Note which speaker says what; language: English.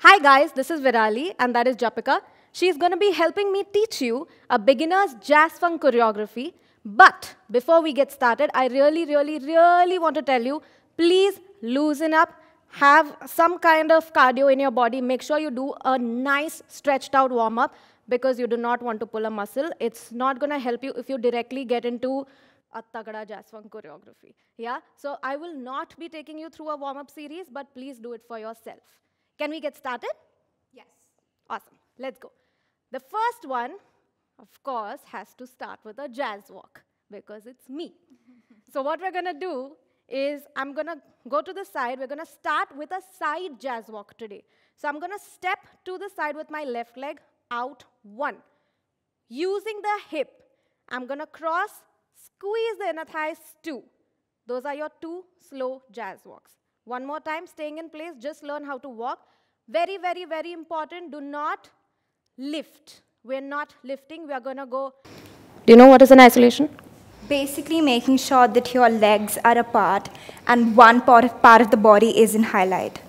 Speaker 1: Hi guys, this is Virali and that is Japika. She's going to be helping me teach you a beginner's jazz funk choreography. But before we get started, I really want to tell you, please loosen up, have some kind of cardio in your body. Make sure you do a nice stretched out warm-up because you do not want to pull a muscle. It's not going to help you if you directly get into a tagada jazz funk choreography. Yeah, so I will not be taking you through a warm-up series, but please do it for yourself. Can we get started?
Speaker 2: Yes.
Speaker 1: Awesome. Let's go. The first one, of course, has to start with a jazz walk because it's me. So what we're going to do is I'm going to go to the side. We're going to start with a side jazz walk today. So I'm going to step to the side with my left leg, out, 1. Using the hip, I'm going to cross, squeeze the inner thighs, 2. Those are your 2 slow jazz walks. One more time, staying in place, just learn how to walk. Very important, do not lift. We're not lifting, we are going to go. Do you know what is an isolation?
Speaker 2: Basically making sure that your legs are apart and one part of the body is in highlight.